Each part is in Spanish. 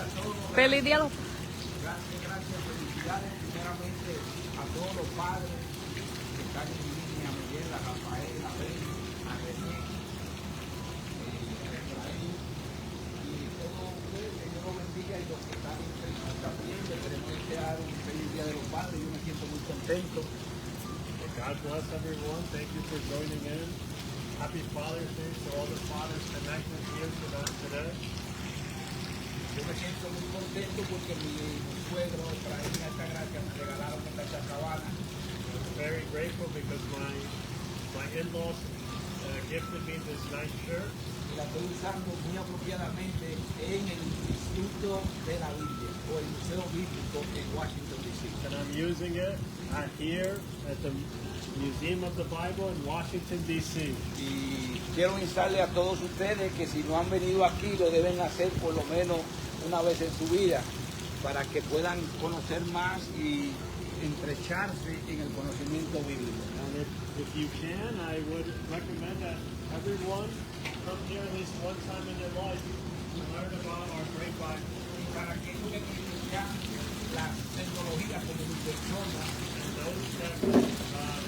Feliz día. Gracias, felicidades primeramente a todos los padres que están en línea, a Miguel, a Rafael, a Ben, a René, a Efraín y todos ustedes, que Dios los bendiga y los que están en Facebook también. Les queremos desear un feliz día de los padres. Yo me siento muy contento. God bless everyone. Thank you for joining in. Happy Father's Day to all the fathers connected here today. Yo me siento muy contento porque mi suegro, Efraín y Altagracia, me regalaron esta chacabana. I'm very grateful because my in-laws gifted me this nice shirt. Y la estoy usando muy apropiadamente en el Instituto de la Biblia o el Museo Bíblico en Washington, D.C. And I'm using it here at the Museum of the Bible in Washington, D.C. Y quiero instarle a todos ustedes que si no han venido aquí lo deben hacer por lo menos una vez en su vida para que puedan conocer más y entrecharse en el conocimiento bíblico. And if you can, I would recommend that everyone come here at least one time in their life to learn about our great Bible. Y para que no le conozcan las tecnologías como mi persona, And those that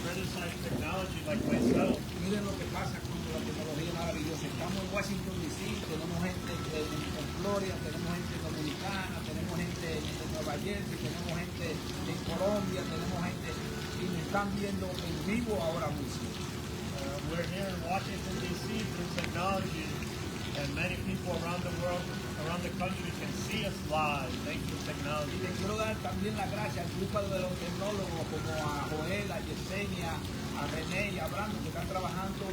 criticize technology like myself, miren lo que pasa con la tecnología maravillosa. Estamos en Washington, D.C., tenemos gente en Florida, tenemos gente dominicana, tenemos gente de Nueva Jersey, tenemos gente en Colombia, tenemos gente y me están viendo en vivo ahora mismo. we're here in Washington, D.C. through technology, and many people around the world, around the country can see us live thanks to Y technology. le quiero dar también las gracias al grupo de los tecnólogos como a Joel, a Yesenia, a René y a Brando que están trabajando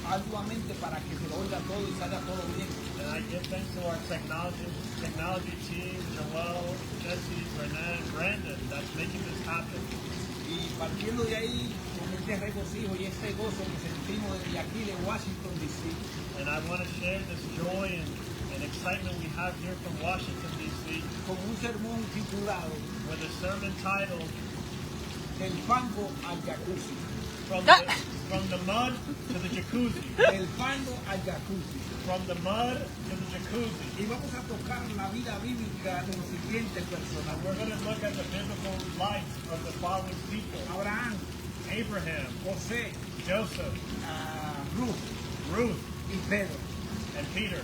arduamente para que se lo oiga todo y salga todo bien. And I give thanks to our technology team, Joel, Jesse, Renee, and Brandon, that's making this happen. Y partiendo de ahí, con este regocijo y este gozo que sentimos desde aquí de Washington, D.C., And I want to share this joy and excitement we have here from Washington, D.C. con un sermón titulado with a sermon titled Del fango al jacuzzi. From the mud to the jacuzzi. Del fango al jacuzzi. From the mud to the jacuzzi. Y vamos a tocar la vida bíblica de los siguientes personas. We're going to look at the biblical life of the following people: Abraham, Abraham, José, Joseph, Ruth, y Pedro. and Peter.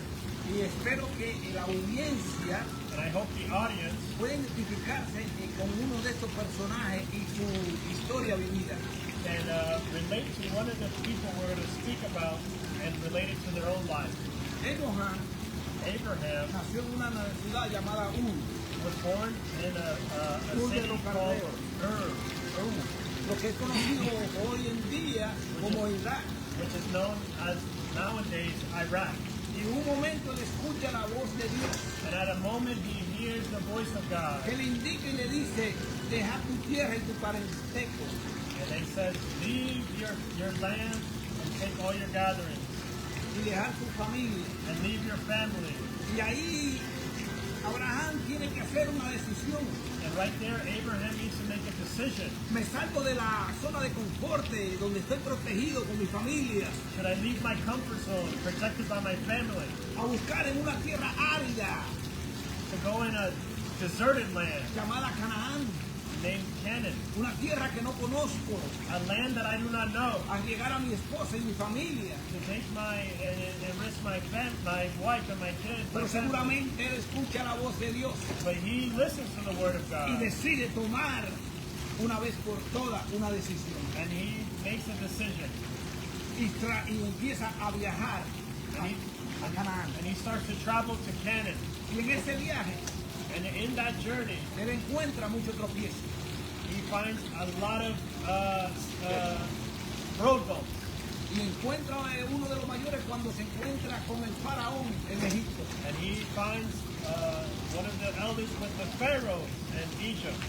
Y espero que la audiencia And I hope the audience pueda identificarse con uno de estos personajes y su historia vivida. can relate to one of the people we're going to speak about and relate it to their own life. Abraham Nació en una ciudad llamada Ur, was born in a city called Ur, lo que es conocido hoy en día como Irak. which is known as nowadays Iraq. Y en un momento le escucha la voz de Dios And at a moment he hears the voice of God, que le indica y le dice, deja tu tierra y tu parentesco and they said, leave your land and take all your gatherings y dejar tu familia. and leave your family. Y ahí Abraham tiene que hacer una decisión. And right there, Abraham needs to make a decision. Me salgo de la zona de confort donde estoy protegido con mi familia Should I leave my comfort zone, protected by my family, a buscar en una tierra árida to go in a deserted land llamada Canaán, named Canaan, una tierra que no conozco, a land that I do not know, a llegar a mi esposa y mi familia? to take and risk my wife and my kids, my Pero family. seguramente él escucha la voz de Dios But he listens to the word of y God, decide tomar una vez por todas una decisión and he makes a decision, y empieza a viajar and a Canaán. he starts to travel to Canaan. Y en ese viaje And in that journey, él encuentra muchos tropiezos. he finds a lot of road bumps. Y encuentra uno de los mayores cuando se encuentra con el faraón en Egipto. And he finds one of the elders with the Pharaoh in Egypt.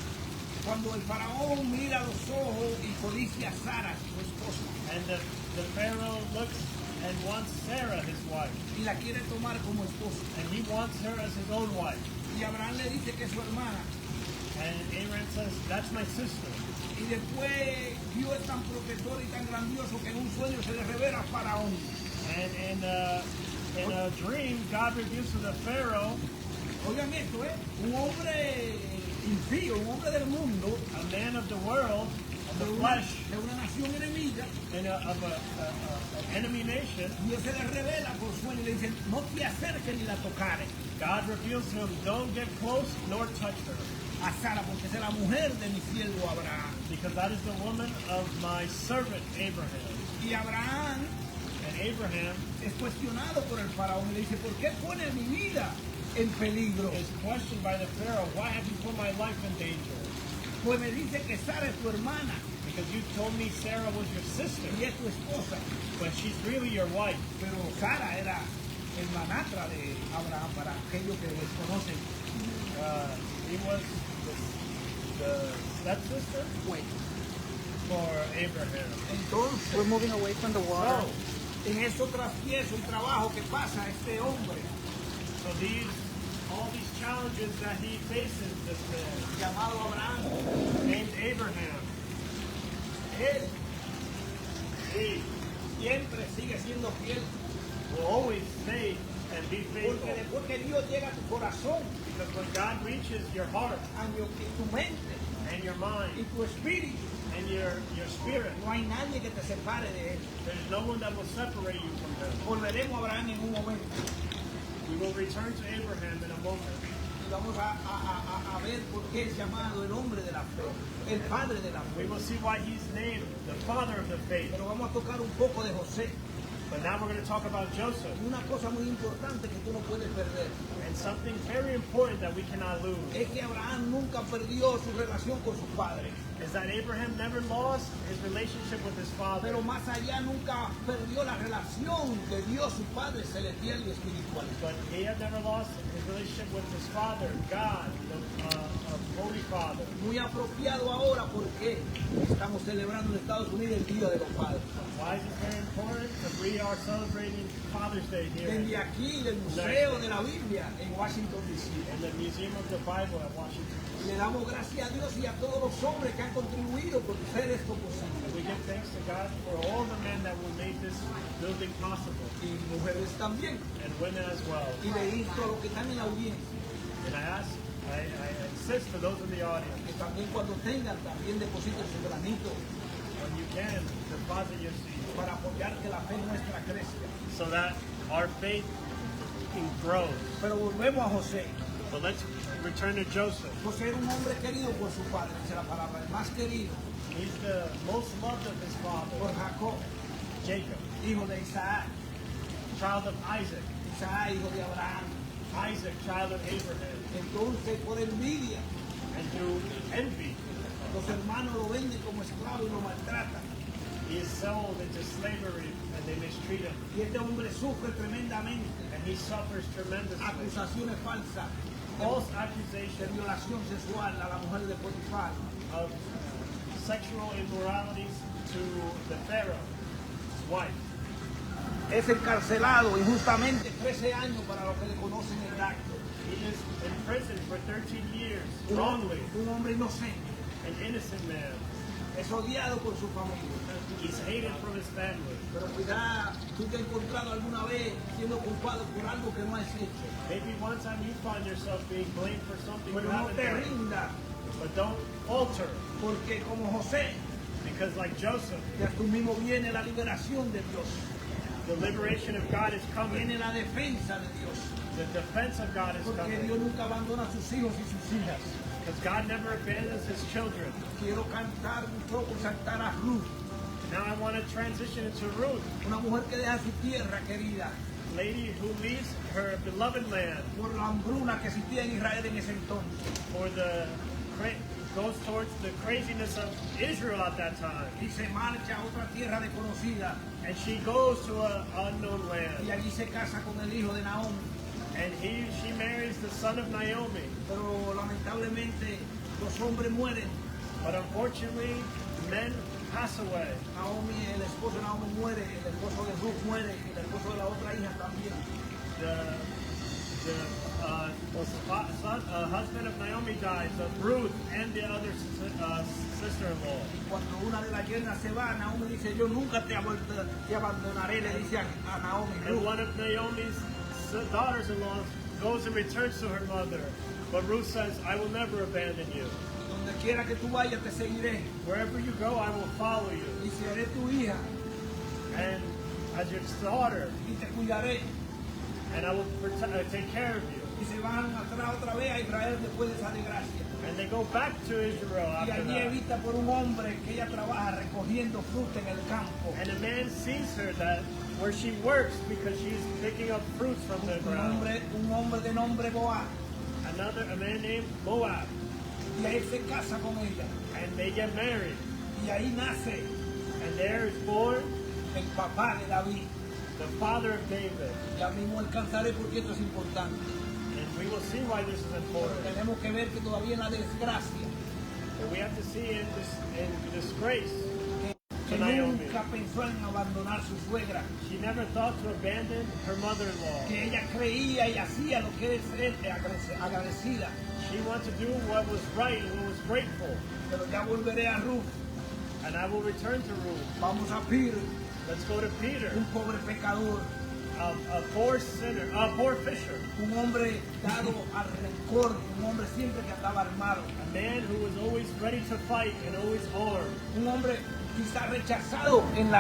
Cuando el faraón mira a los ojos y codicia a Sara, su esposa, And the Pharaoh looks and wants Sarah, his wife. y la quiere tomar como esposa. And he wants her as his own wife. Y Abraham le dice que es su hermana. And Abraham says, that's my sister. Y después Dios es tan protector y tan grandioso que en un sueño se le revela a faraón. And in a dream, God reveals to the Pharaoh, oigan esto, un hombre impío, un hombre del mundo, a man of the world, of the flesh, de una nación enemiga, and of an enemy nation. Dios se le revela por sueño y le dice, no te acerques ni la tocares God reveals to him, don't get close nor touch her, a Sara, porque es la mujer de mi siervo Abraham. because that is the woman of my servant Abraham. Y Abraham And Abraham es cuestionado por el faraón y le dice, ¿por qué pones mi vida en peligro? is questioned by the Pharaoh, why have you put my life in danger? Pues me dice que Sara es tu hermana Because you told me Sarah was your sister, y es tu esposa. but she's really your wife. Pero Sara era hermanastra de Abraham para aquellos que desconocen. He was the stepsister Pues, for Abraham. entonces, We're moving away from the water. So, en eso trasieso el trabajo que pasa este hombre so all these challenges that he faces, this man llamado Abraham, named Abraham, él he siempre sigue siendo fiel. will always stay and be Porque faithful. después que Dios llega a tu corazón, Because when God reaches your heart a tu mente and your y mind tu espíritu, and your spirit, no hay nadie que te separe de él. there's no one that will separate you from him. Volveremos a Abraham en un momento We will return to Abraham in a moment. y vamos a ver por qué es llamado el hombre de la fe, el padre de la We fe. will see why he's named the father of the faith. Pero vamos a tocar un poco de José. But now we're going to talk about Joseph, Una cosa muy importante que tú no puedes perder and something very important that we cannot lose es que Abraham nunca perdió su relación con su padre. is that Abraham never lost his relationship with his father. Pero más allá nunca perdió la relación de Dios, su Padre celestial y espiritual. But he had never lost his relationship with his father, God, the Holy Father. Muy apropiado ahora porque estamos celebrando en Estados Unidos el Día de los Padres. Why is this very important? Because we are celebrating Father's Day here Desde aquí, del Museo de la Biblia en Washington, D.C. in the Museum of the Bible at Washington. Le damos gracias a Dios y a todos los hombres que han contribuido por hacer esto posible. We give thanks to God for all the men that will make this building possible, Y mujeres también. and women as well. Y le insto a los que están en la audiencia And I insist to those in the audience, que también cuando tengan, también depositen su granito when you can, deposit your seed para apoyar que la fe nuestra crezca. so that our faith can grow. Pero volvemos a José. But let's return to Joseph. José era un hombre querido por su padre, dice la palabra, el más querido He's the most loved of his por father, Jacob, Jacob, hijo de Isaac, child of Isaac, Isaac, hijo de Abraham. Isaac, child of Abraham. Entonces, por envidia, And through envy, los hermanos lo venden como esclavo y lo maltratan. he is sold into slavery and they mistreat him. Y este hombre sufre tremendamente And he suffers tremendously. acusaciones falsas False de accusation violación sexual a la mujer de Potifar. of sexual immoralities to the Pharaoh's wife. Es encarcelado injustamente 13 años para los que le conocen el acto. He is in prison for 13 years, wrongly, Un hombre inocente. an innocent man. Es odiado por su familia. He's hated from his family. Pero cuidado, tú te has encontrado alguna vez siendo culpado por algo que no has hecho. Maybe one time you find yourself being blamed for something you Pero no haven't te done. rindas, But don't falter, porque como José, because like Joseph, de tú mismo viene la liberación de Dios. the liberation of God is coming. Viene la defensa de Dios. The defense of God is Porque coming. Dios nunca abandona a sus hijos y sus hijas. Because God never abandons his children. Quiero cantar un poco, saltar a Ruth, Now I want to transition into Ruth, una mujer que deja su tierra querida lady who leaves her beloved land por la hambruna que existía en Israel en ese entonces. for the goes towards the craziness of Israel at that time. Y se marcha a otra tierra desconocida And she goes to an unknown y land. allí se casa con el hijo de Naomi. And she marries the son of Naomi. Pero lamentablemente los hombres mueren. But unfortunately, men pass away. Naomi, el esposo de Naomi muere, el esposo de Ruth muere y el esposo de la otra hija también. The the husband of Naomi dies, of Ruth and the other sister-in-law. Cuando una de las yernas se va, Naomi dice, yo nunca te abandonaré, le dice a Naomi. And one of Naomi's daughters-in-law goes and returns to her mother. But Ruth says, I will never abandon you. Donde quiera que tú vayas, te seguiré. Wherever you go, I will follow you. Y seré tu hija. And as your daughter, Y te cuidaré. and I will take care of you. Y se van atrás otra vez a Israel después de esa desgracia. And they go back to Israel Y after allí that. evita por un hombre que ella trabaja recogiendo fruta en el campo. And a man sees her that where she works because she's picking up fruits from the ground. Un hombre de nombre Boaz. A man named Moab. Y ahí se casa con ella. And they get married. Y ahí nace And there is born el papá de David. the father of David. Ya mismo alcanzaré porque esto es importante. And we will see why this is Pero important. tenemos que ver que todavía en la desgracia, And we have to see in disgrace que to Naomi. nunca pensó en abandonar su suegra. She never thought to abandon her mother-in-law. Que ella creía y hacía lo que es ser agradecida. She wanted to do what was right and what was grateful. Pero ya volveré a Ruth. And I will return to Ruth. Vamos a Peter, Let's go to Peter, un pobre pecador, a poor sinner, a poor fisher, un hombre dado al rencor, un hombre siempre que andaba armado, a man who was always ready to fight and always armed. un hombre quizá rechazado en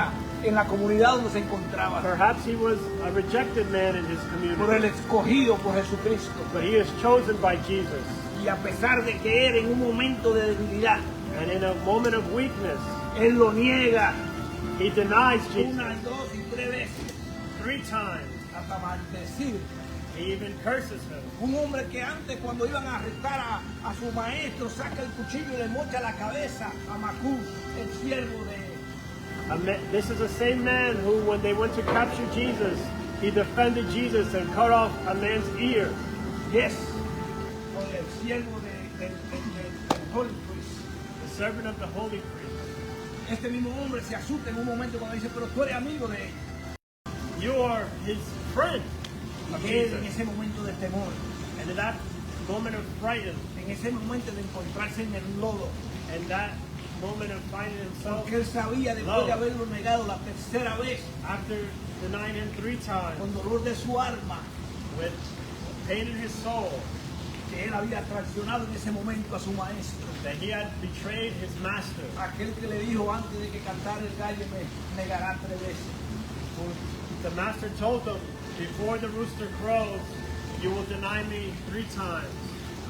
la comunidad donde se encontraba, Perhaps he was a rejected man in his por el community, escogido por Jesucristo. but he is chosen by Jesus. Y a pesar de que él en un momento de debilidad, And in a moment of weakness, él lo niega he denies Jesus una y dos y tres veces, 3 times. hasta maldecir. He even curses him. Un hombre que antes cuando iban a arrestar a su maestro saca el cuchillo y le mocha la cabeza a Macús, el siervo de This is the same man who, when they went to capture Jesus, he defended Jesus and cut off a man's ear. Yes, o el siervo del Holy Priest. The servant of the holy priest. Este mismo hombre se asusta en un momento cuando dice, pero tú eres amigo de él. You are his friend of Y él en Jesus. ese momento de temor, And in that moment of fright, en ese momento de encontrarse en el lodo, and that moment of finding himself, porque él sabía después de haberlo negado la tercera vez, after denying him 3 times, con dolor de su alma, with pain in his soul, que él había traicionado en ese momento a su maestro. that he had betrayed his master. Aquel que le dijo antes de que cantara el gallo me negará 3 veces. The master told them, before the rooster crows, you will deny me 3 times.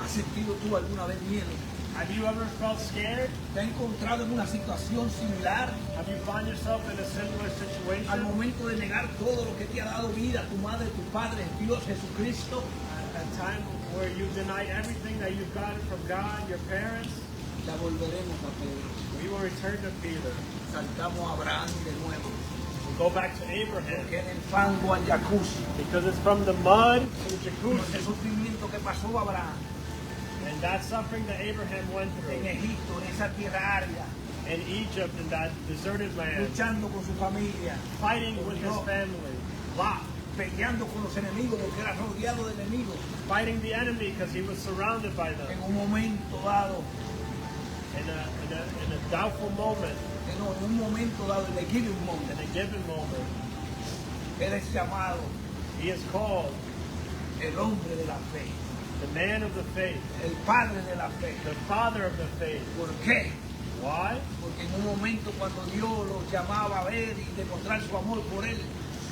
¿Has sentido tú alguna vez miedo? Have you ever felt scared? ¿Te has encontrado en una situación similar Have you found yourself in a similar al situation? momento de negar todo lo que te ha dado vida, tu madre, tu padre, Dios Jesucristo? A time where you denied everything that you've gotten from God, your parents? La volveremos a pedir. We will return to Peter. Saltamos a Abraham de nuevo, We'll go back to Abraham. que en el fango al jacuzzi. Because it's from the mud to the Ese jacuzzi. sufrimiento que pasó Abraham And that suffering that Abraham went en through Egipto, en esa tierra árida, in Egypt, in that deserted land, luchando con su familia, fighting with his family, va peleando con los enemigos, porque era rodeado de enemigos. fighting the enemy because he was surrounded by them. En un momento dado, In a doubtful moment, en un momento dado, en a given moment, in a given moment, él es llamado he is called el hombre de la fe, the man of the faith, el padre de la fe. the father of the faith. ¿Por qué? Why? Porque en un momento cuando Dios lo llamaba a ver y demostrar su amor por él,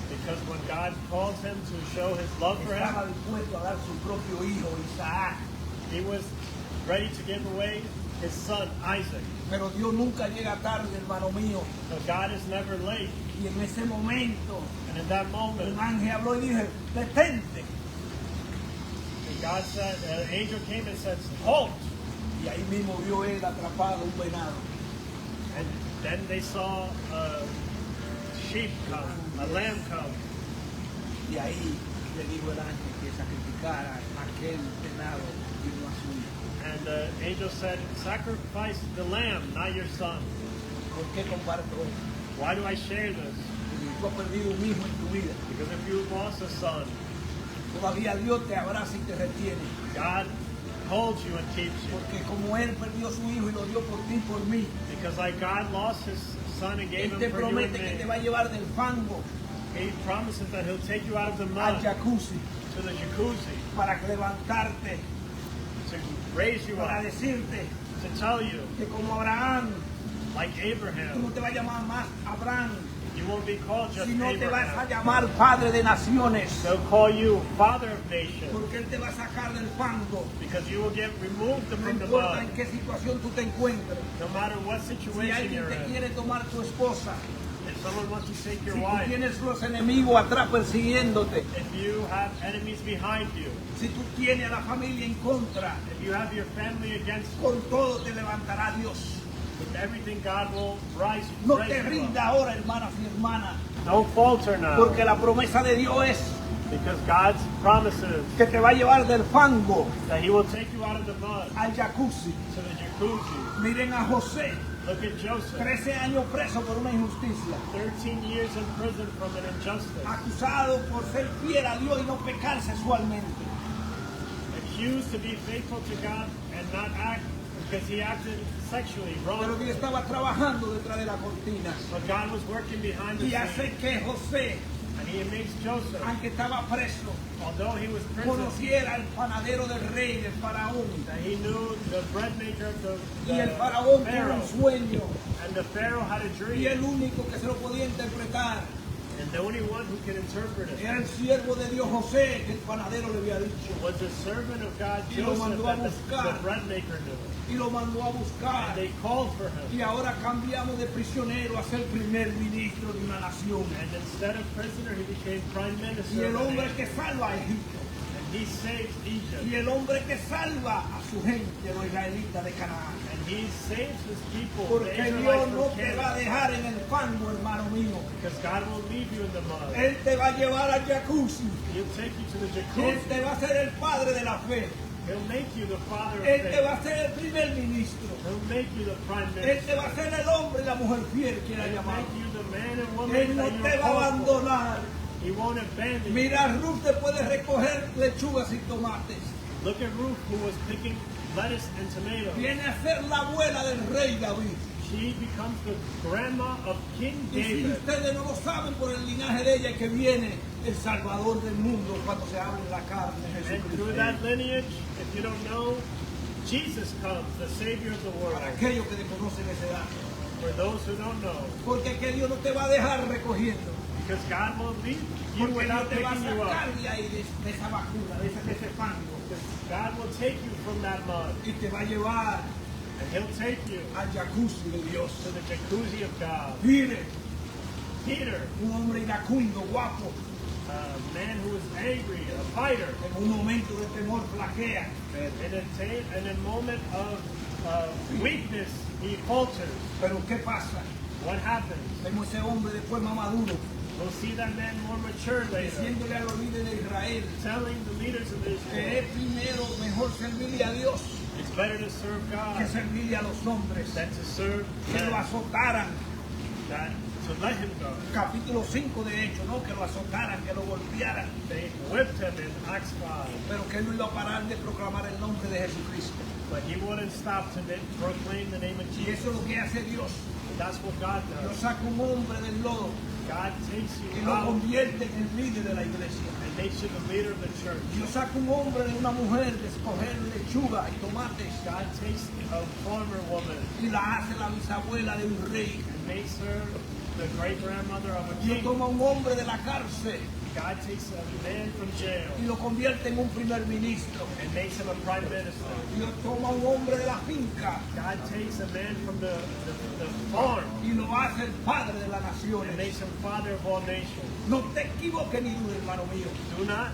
Because when God calls him to show his love for estaba him, dispuesto a dar su propio hijo, Isaac. he was ready to give away his son, Isaac. Pero Dios nunca llega tarde, hermano mío. But God is never late. Y en ese momento, And in that un moment, ángel habló y dijo, detente. God said, an angel came and said, halt! Y ahí mismo vio él atrapado un venado. And then they saw a sheep come, a lamb come. Y ahí le dijo el ángel que sacrificara aquel venado y no a su hijo. And the angel said, sacrifice the lamb, not your son. ¿Por qué comparto esto? Why do I share this? Porque tú has perdido un hijo en tu vida. Because if you lost a son, todavía Dios te abraza y te retiene. God holds you and keeps you. Porque como Él perdió a su hijo y lo dio por ti y por mí, Because like God lost his son and gave Él him te for you and promete que te me, va a llevar del fango He promises that He'll take you out of the al mud jacuzzi to the jacuzzi, para levantarte, to raise you para up, decirte to tell you, que como Abraham, like tú no Abraham, te vas a llamar más Abraham, you won't be called just sino te vas a Abraham. llamar Padre de Naciones. They'll call you Father of Nations, Porque Él te va a sacar del fango. because you will get removed No from the importa en mud, qué situación tú te encuentres. no matter what Si situation alguien you're te in. quiere tomar tu esposa, If someone wants to take si your tú wife, tienes los enemigos atrás persiguiéndote, if you have enemies behind you, si tú tienes a la familia en contra, if you have your family against you, con todo te levantará Dios. with everything, God will rise No raise te you up. rinda ahora, hermanas y hermanas, Don't falter now, porque la promesa de Dios es because God's promises que te va a llevar del fango that He will take you out of the mud al jacuzzi. to the jacuzzi. Miren a José, Look at Joseph, 13 años preso por una injusticia, 13 years in prison from an injustice, acusado por ser fiel a Dios y no pecar sexualmente. accused to be faithful to God and not act because he acted sexually Pero wrong. Dios estaba trabajando detrás de la cortina. But God was working behind the Y hace scenes, que José, and He makes Joseph, aunque estaba preso, although he was prison, conociera al panadero del rey, del faraón. that he knew the bread maker of Y el the faraón tuvo Pharaoh, un sueño. and the Pharaoh had a Y el dream, único que se lo podía interpretar and the only one who can interpret it era el siervo de Dios José, que el panadero le había dicho. was the servant of God, Y lo Joseph, mandó a that the buscar. bread maker knew. Y lo mandó a buscar. And they called for him. Y ahora cambiamos de prisionero a ser primer ministro de una nación. And instead of prisoner, he became prime Y minister. el of the hombre nation. que salva a Egipto. And he saved Egypt. Y el hombre que salva a su gente, los israelitas de Canaán. And he saves his people, the Porque Israelites Dios from no te va a Canaan. dejar en el fango, hermano mío. Because God will leave you in the mud. Él te va a llevar al jacuzzi. He'll take you to the Él jacuzzi. te va a ser el padre de la fe. He'll make you the father of Él te va faith. a ser el primer ministro. He'll make you the prime Él minister. te va a ser el hombre y la mujer fiel que él ha He'll llamado. make you the man and woman Él no that te you're va a called for. abandonar. He won't abandon you. Mira, Ruth te puede recoger lechugas y tomates. Look at Ruth, who was picking lettuce and tomatoes. Viene a ser la abuela del rey David. She becomes the grandma of King Y si David. ustedes no lo saben por el linaje de ella que viene el Salvador del mundo cuando se abre la carne, And through Jesucristo. that lineage, if you don't know, Jesus comes, the Savior of the world. Para aquellos que desconocen ese dato. For those who don't know, Porque que Dios no te va a dejar recogiendo. because God will leave you Porque Dios without te va a picking you sacar up. de ahí, de esa vacuna, de ese fango. Because God will take you from that mud, Y te va a llevar and He'll take you al jacuzzi de Dios. to the jacuzzi of God. Mire, Peter, un hombre iracundo, guapo, a man who was angry, a fighter, en un momento de temor flaquea. in a moment of weakness, he falters. Pero ¿qué pasa? What happens? Vemos ese hombre después más maduro, We'll see that man more mature later, diciéndole a los líderes de Israel telling the leaders of que Israel, es primero mejor servirle a Dios it's better to serve que God servirle a los hombres, than to serve que lo men, azotaran. that to let him go. Capítulo 5 de Hechos, ¿no? Que lo azotaran, que lo golpearan, They whipped him in Acts 5, pero que él no iba a parar de proclamar el nombre de Jesucristo. but he wouldn't stop to proclaim the name of Y Jesus. eso es lo que hace Dios. That's what God Dios does. saca un hombre del lodo God takes y you lo out convierte en el líder de la iglesia. and makes you the leader of the church. Dios saca un hombre de una mujer de escoger lechuga y tomates God takes a former woman y la hace la bisabuela de un rey. and makes her the great grandmother of a Dios king. toma un hombre de la cárcel God takes a man from jail y lo convierte en un primer ministro. and makes him a prime minister. Dios toma un hombre de la finca God takes a man from the farm y lo hace el padre de las and naciones. makes him father of all nations. No te equivoques ni dudes, hermano mío. Do not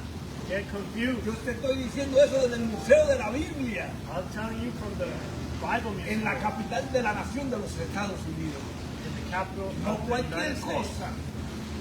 get confused. Yo te estoy diciendo eso desde el museo de la Biblia, I'm telling you from the Bible en museum la capital de la nación de los Estados Unidos. in the capital No of the cualquier United States. cosa.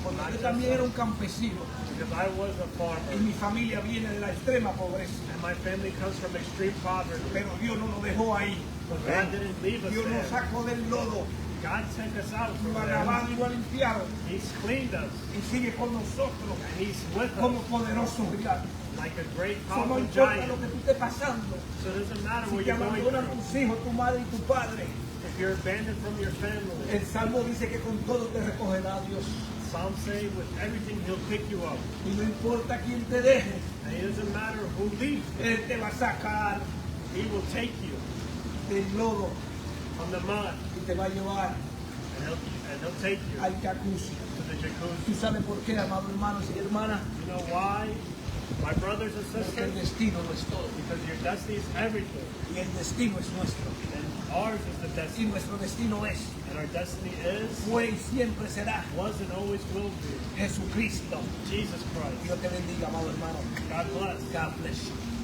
Cuando yo también era un campesino Because I was a y farmer mi familia viene de la extrema pobreza, and my family comes from extreme poverty. pero Dios no nos dejó ahí. But God didn't leave us Dios nos there. sacó del lodo God took us out from Lo ha there. lavado y lo ha limpiado. He's cleaned us. Y sigue con nosotros And He's with como us poderoso gigante. like a great So, no powerful importa giant. lo que tú estés pasando. So it doesn't matter Si what te you're going abandonan through. tus hijos, tu madre y tu padre, If you're abandoned from your family, el Salmo dice que con todo te recogerá Dios. Psalms say with everything He'll pick you up. Y no importa quién te deje, And it doesn't matter who leaves you. Él te va a sacar He will take you del lodo from the mud y te va a llevar and He'll take you al jacuzzi. to the jacuzzi. ¿Tú sabes por qué, amados hermanos y hermanas? You know why? My brothers and Porque el sisters, destino no es todo. because your destiny is everything. Y el destino es nuestro. And ours is the Y destiny. nuestro destino es, And our destiny is, fue y siempre será was and always will be Jesucristo. Jesus Christ. Dios te bendiga, amado hermano. God bless. God bless you.